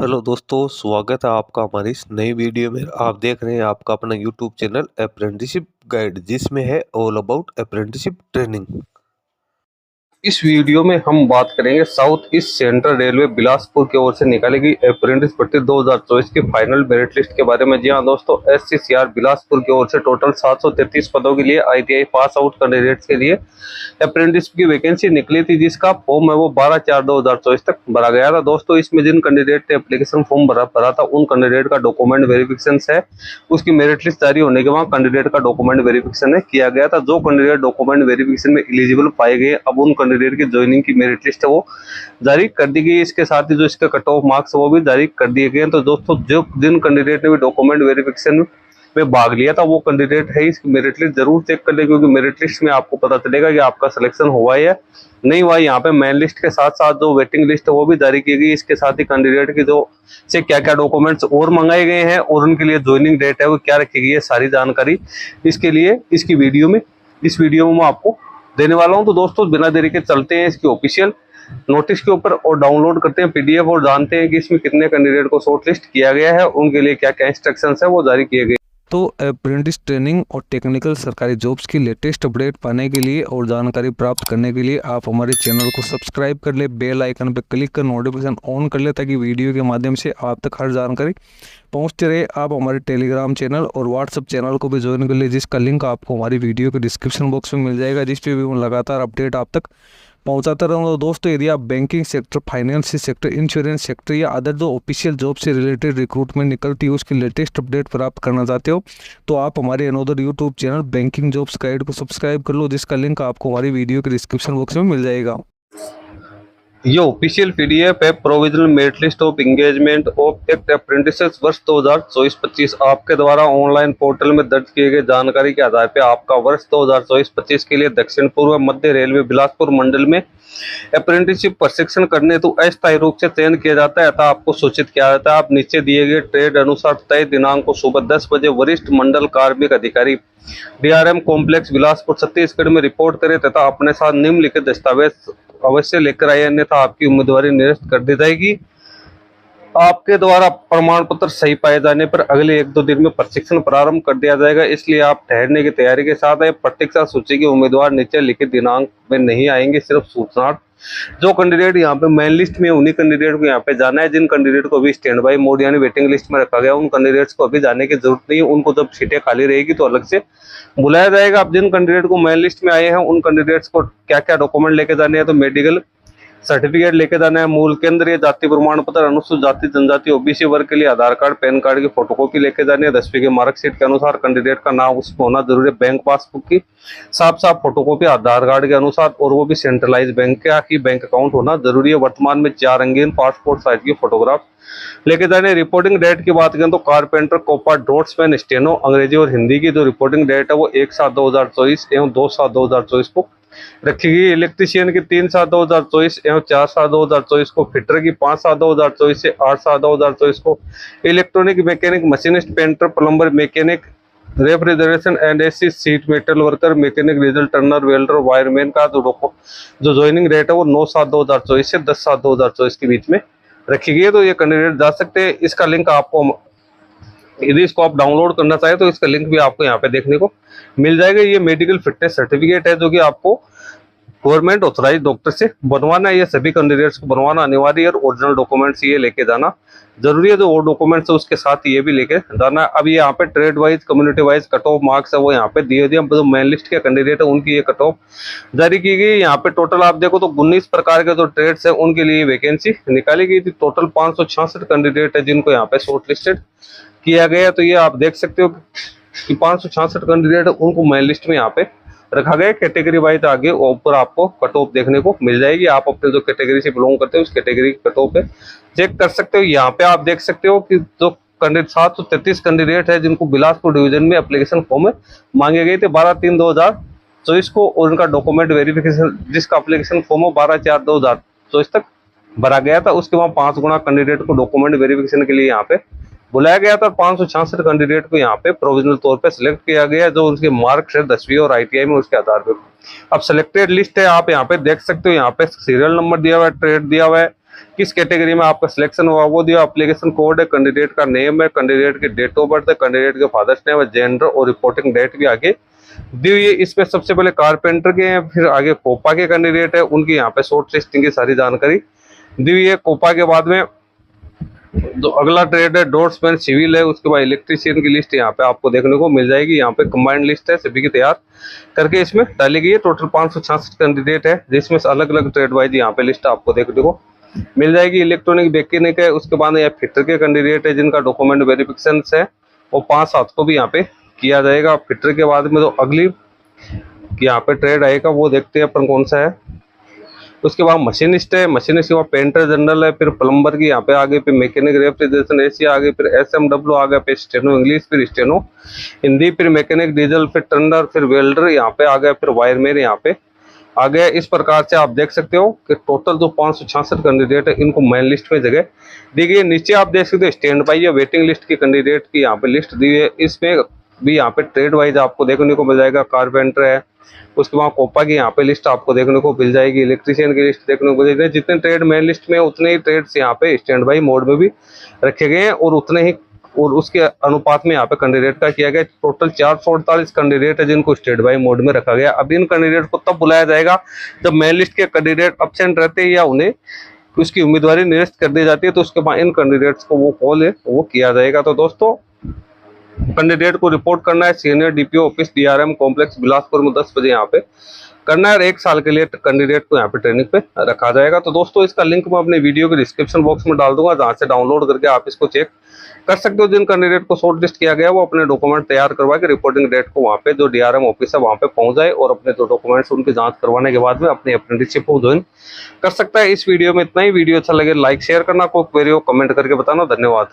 Hello दोस्तों, स्वागत है आपका हमारी इस नई वीडियो में। आप देख रहे हैं आपका अपना यूट्यूब चैनल अप्रेंटिसशिप गाइड, जिसमें है ऑल अबाउट अप्रेंटिसशिप ट्रेनिंग। इस वीडियो में हम बात करेंगे south east central railway Bilaspur की ओर से निकाली गई अप्रेंटिस भर्ती 2024 की फाइनल मेरिट लिस्ट के बारे में। जी हाँ दोस्तों, एससीसीआर बिलासपुर की ओर से टोटल 733 पदों के लिए आईटीआई पास आउट कैंडिडेट्स के लिए अप्रेंटिस की वैकेंसी निकली थी, जिसका फॉर्म है वो 12/4/2024 तक भरा गया था। दोस्तों, इसमें जिन कैंडिडेट ने एप्लीकेशन फॉर्म भरा था उन कैंडिडेट का डॉक्यूमेंट वेरिफिकेशन है, उसकी मेरिट लिस्ट जारी होने के बाद कैंडिडेट का डॉक्यूमेंट वेरिफिकेशन किया गया था। जो कैंडिडेट डॉक्यूमेंट वेरिफिकेशन में एलिजिबल पाए गए, अब उन कैंडिडेट की ज्वाइनिंग की मेरिट लिस्ट है वो जारी कर दी गई। इसके साथ ही जो इसके कट ऑफ मार्क्स वो भी जारी कर दिए गए। तो दोस्तों, जो जिन कैंडिडेट ने भी डॉक्यूमेंट वेरिफिकेशन में भाग लिया था वो कैंडिडेट है इसकी मेरिट लिस्ट जरूर चेक कर ले, क्योंकि मेरिट लिस्ट में आपको पता चलेगा कि आपका सिलेक्शन हुआ है या नहीं हुआ। यहाँ पे मेन लिस्ट के साथ साथ जो वेटिंग लिस्ट है वो भी जारी की गई। इसके साथ ही कैंडिडेट की जो से क्या क्या डॉक्यूमेंट्स और मंगाए गए हैं और उनके लिए ज्वाइनिंग डेट है वो क्या रखी गई है, सारी जानकारी इसके लिए इस वीडियो में मैं आपको देने वाला हूं। तो दोस्तों, बिना देरी के चलते हैं इसकी ऑफिशियल नोटिस के ऊपर और डाउनलोड करते हैं पीडीएफ और जानते हैं कि इसमें कितने कैंडिडेट को शॉर्ट लिस्ट किया गया है, उनके लिए क्या क्या इंस्ट्रक्शंस है वो जारी किए गए। तो अप्रेंटिस ट्रेनिंग और टेक्निकल सरकारी जॉब्स की लेटेस्ट अपडेट पाने के लिए और जानकारी प्राप्त करने के लिए आप हमारे चैनल को सब्सक्राइब कर ले, बेल आइकन पर क्लिक कर नोटिफिकेशन ऑन कर ले, ताकि वीडियो के माध्यम से आप तक हर जानकारी पहुंचते रहे। आप हमारे टेलीग्राम चैनल और व्हाट्सएप चैनल को भी ज्वाइन कर ले, जिसका लिंक आपको हमारी वीडियो के डिस्क्रिप्शन बॉक्स में मिल जाएगा, जिस पे भी मैं लगातार अपडेट आप तक पहुंचाता रहूँगा। दोस्तों, यदि आप banking sector, finance sector, insurance sector या अदर जो ऑफिशियल जॉब से रिलेटेड रिक्रूटमेंट निकलती है उसकी लेटेस्ट अपडेट प्राप्त करना चाहते हो तो आप हमारे another YouTube channel banking jobs guide को सब्सक्राइब कर लो, जिसका लिंक आपको हमारी वीडियो के डिस्क्रिप्शन बॉक्स में मिल जाएगा। ये ऑफिशियल पीडीएफ है provisional merit list of engagement of act apprentices वर्ष 2024-25 आपके द्वारा ऑनलाइन पोर्टल में दर्ज किए गए जानकारी के आधार पर आपका वर्ष 2024-25 के लिए दक्षिण पूर्व मध्य रेलवे बिलासपुर मंडल में अप्रेंटिसशिप प्रशिक्षण करने तो अस्थायी रूप से चयन किया जाता है, अतः आपको सूचित किया जाता है। आप नीचे दिए गए ट्रेड अनुसार तय दिनांक को सुबह 10 बजे वरिष्ठ मंडल कार्मिक अधिकारी डीआरएम कॉम्प्लेक्स बिलासपुर छत्तीसगढ़ में रिपोर्ट करें तथा अपने साथ निम्नलिखित दस्तावेज अवश्य लेकर आए, अन्यथा आपकी उम्मीदवारी निरस्त कर दी जाएगी। आपके द्वारा प्रमाण पत्र सही पाए जाने पर अगले 1-2 दिन में प्रशिक्षण प्रारंभ कर दिया जाएगा, इसलिए आप ठहरने की तैयारी के साथ आए। प्रतीक्षा सूची के उम्मीदवार नीचे लिखित दिनांक में नहीं आएंगे, सिर्फ सूचना। जो कैंडिडेट यहाँ पे मेन लिस्ट में उन्हीं कैंडिडेट को यहाँ पे जाना है। जिन कैंडिडेट को अभी स्टैंड बाई मोड यानी वेटिंग लिस्ट में रखा गया उन कैंडिडेट्स को अभी जाने की जरूरत नहीं है। उनको जब सीटें खाली रहेगी तो अलग से बुलाया जाएगा। अब जिन कैंडिडेट को मेन लिस्ट में आए हैं उन कैंडिडेट्स को क्या क्या डॉक्यूमेंट लेके जाने हैं, तो मेडिकल सर्टिफिकेट लेके जाना है, मूल केंद्र या जाति प्रमाण पत्र, अनुसूचित जाति जनजाति ओबीसी वर्ग के लिए आधार कार्ड पैन कार्ड की फोटोकॉपी लेके जानी है, 10वीं के मार्कशीट के अनुसार कैंडिडेट का नाम उसमें होना जरूरी है, बैंक पासबुक की साफ फोटोकॉपी आधार कार्ड के अनुसार और वो भी सेंट्रलाइज बैंक का ही बैंक अकाउंट होना जरूरी है। वर्तमान में 4 रंगीन पासपोर्ट साइज की फोटोग्राफ लेके जाने। रिपोर्टिंग डेट की बात करें तो कारपेंटर, कोपा, ड्रॉट्समैन, स्टेनो अंग्रेजी और हिंदी की जो रिपोर्टिंग डेट है वो 1/7/2024 एवं 2/7/2024 को रखी गई। इलेक्ट्रीशियन की 3/7/2024 एवं 4/7/2024 को, फिटर की 5/7/2024 से 8/7/2024 को, electronic mechanic, machinist, painter, plumber, mechanic, refrigeration and AC, seat metal worker, mechanic, diesel Turner, welder, wireman का जो ज्वाइनिंग डेट है वो 9/7/2024 से 10/7/2024 के बीच में रखी गई है। तो ये कैंडिडेट जा सकते हैं। इसका लिंक आपको, यदि इसको आप डाउनलोड करना चाहें तो इसका लिंक भी आपको यहाँ पे देखने को मिल जाएगा। ये मेडिकल फिटनेस सर्टिफिकेट है जो कि आपको गवर्नमेंट ऑथराइज डॉक्टर से बनवाना है। ये सभी कैंडिडेट्स को बनवाना अनिवार्य है और ओरिजिनल डॉक्यूमेंट्स ये लेके जाना जरूरी है। जो और डॉक्यूमेंट्स है उसके साथ ये भी लेके जाना है। अब ये यहाँ पे trade wise, community wise cut off marks है वो यहाँ पे दिए दिए। जो मेन लिस्ट के कैंडिडेट है उनकी ये कट ऑफ जारी की गई। यहाँ पे टोटल आप देखो तो 19 प्रकार के जो ट्रेड्स है उनके लिए वैकेंसी निकाली गई थी। टोटल 566 कैंडिडेट है जिनको यहाँ पे शॉर्ट लिस्टेड किया गया। तो ये आप देख सकते हो कि 566 कैंडिडेट उनको मेन लिस्ट में यहाँ पे रखा गया। कैटेगरी वाइज आगे ऊपर आपको कट ऑफ देखने को मिल जाएगी। आप अपने जो कैटेगरी से बिलोंग करते हो उस कैटेगरी की कट ऑफ पे चेक कर सकते हो। यहाँ पे आप देख सकते हो कि जो कैंडिडेट 733 कैंडिडेट है जिनको बिलासपुर डिवीजन में एप्लीकेशन फॉर्म मांगे गए थे 12/3/2024 को, और उनका डॉक्यूमेंट वेरिफिकेशन जिसका एप्लीकेशन फॉर्म 12/4/2024 तक भरा गया था। उसके बाद 5 गुना कैंडिडेट को डॉक्यूमेंट वेरिफिकेशन के लिए यहाँ पे बुलाया गया था। 566 कैंडिडेट को यहाँ पे प्रोविजनल तौर पे सिलेक्ट किया गया है, जो उनके मार्क्स है 10वीं और आईटीआई में उसके आधार पे। अब सिलेक्टेड लिस्ट है, आप यहाँ पे देख सकते हो। यहाँ पे सीरियल नंबर दिया हुआ है, ट्रेड दिया हुआ है, किस कैटेगरी में आपका सिलेक्शन हुआ वो दिया, एप्लीकेशन कोड है, कैंडिडेट का नेम है, कैंडिडेट की डेट ऑफ बर्थ है, कैंडिडेट के फादर्स नेम है, जेंडर और रिपोर्टिंग डेट भी आगे दी हुई है। इसमें सबसे पहले कारपेंटर के हैं, फिर आगे कोपा के कैंडिडेट है, उनकी यहाँ पे शॉर्ट लिस्टिंग की सारी जानकारी दी हुई है। कोपा के बाद में तो अगला ट्रेड है डोर्समैन सिविल है, उसके बाद इलेक्ट्रीशियन की लिस्ट यहाँ पे आपको देखने को मिल जाएगी। यहाँ पे कंबाइंड लिस्ट है सभी की तैयार करके इसमें डाली गई है। टोटल 566 कैंडिडेट है, जिसमें से अलग अलग ट्रेड वाइज यहाँ पे लिस्ट आपको देखने को मिल जाएगी। इलेक्ट्रॉनिक मैकेनिक है, उसके बाद यहाँ फिटर के कैंडिडेट है जिनका डॉक्यूमेंट वेरिफिकेशन है और 5-7 को भी यहाँ पे किया जाएगा। फिटर के बाद में तो अगली यहाँ पे ट्रेड आएगा वो देखते हैं अपन कौन सा है। उसके बाद मशीनिस्ट है, मशीनिस्ट के बाद पेंटर जनरल है, फिर प्लम्बर की यहाँ पे आगे, फिर मैकेनिक रेफ्रिजरेशन एसी आगे, फिर SMW आ गया, फिर स्टेनो इंग्लिश, फिर स्टेनो हिंदी, फिर मैकेनिक डीजल, फिर टर्नर, फिर वेल्डर यहाँ पे आ गया, फिर वायरमैन यहाँ पे आ गया। इस प्रकार से आप देख सकते हो कि टोटल जो 566 कैंडिडेट है इनको मेन लिस्ट में जगह दी गई है। नीचे आप देख सकते हो स्टैंड बाई या वेटिंग लिस्ट की कैंडिडेट की यहाँ पे लिस्ट दी है। इसमें भी यहाँ पे ट्रेड वाइज आपको देखने को मिल जाएगा। कारपेंटर है, उसके बाद कोपा की यहाँ पे लिस्ट आपको देखने को मिल जाएगी, इलेक्ट्रीशियन की लिस्ट देखने को मिल जाएगी। जितने ट्रेड मेन लिस्ट में उतने ही ट्रेड्स यहाँ पे स्टैंड बाई मोड में भी रखे गए हैं और उतने ही और उसके अनुपात में यहाँ पे कैंडिडेट का किया गया। टोटल 448 कैंडिडेट है जिनको स्टैंड बाई मोड में रखा गया। अब इन कैंडिडेट को तब बुलाया जाएगा जब मेन लिस्ट के कैंडिडेट एब्सेंट रहते हैं या उन्हें उसकी उम्मीदवारी निरस्त कर दी जाती है, तो उसके बाद इन कैंडिडेट्स को वो कॉल है वो किया जाएगा। तो दोस्तों कैंडिडेट को रिपोर्ट करना है senior DPO office DRM complex Bilaspur में 10 बजे यहाँ पे करना है और 1 साल के लिए कैंडिडेट को यहाँ पे ट्रेनिंग पे रखा जाएगा। तो दोस्तों इसका लिंक मैं अपने वीडियो के डिस्क्रिप्शन बॉक्स में डाल दूंगा, जहाँ से डाउनलोड करके आप इसको चेक कर सकते हो। जिन कैंडिडेट को शॉर्ट लिस्ट किया गया वो अपने डॉक्यूमेंट तैयार करवा के रिपोर्टिंग डेट को वहाँ पे जो DRM ऑफिस है वहाँ पे पहुंच जाए और अपने जो डॉक्यूमेंट्स उनकी जांच करवाने के बाद में अपनी अप्रेंटिसशिप को ज्वाइन कर सकता है। इस वीडियो में इतना ही। वीडियो अच्छा लगे लाइक शेयर करना, कोई क्वेरी हो कमेंट करके बताना। धन्यवाद।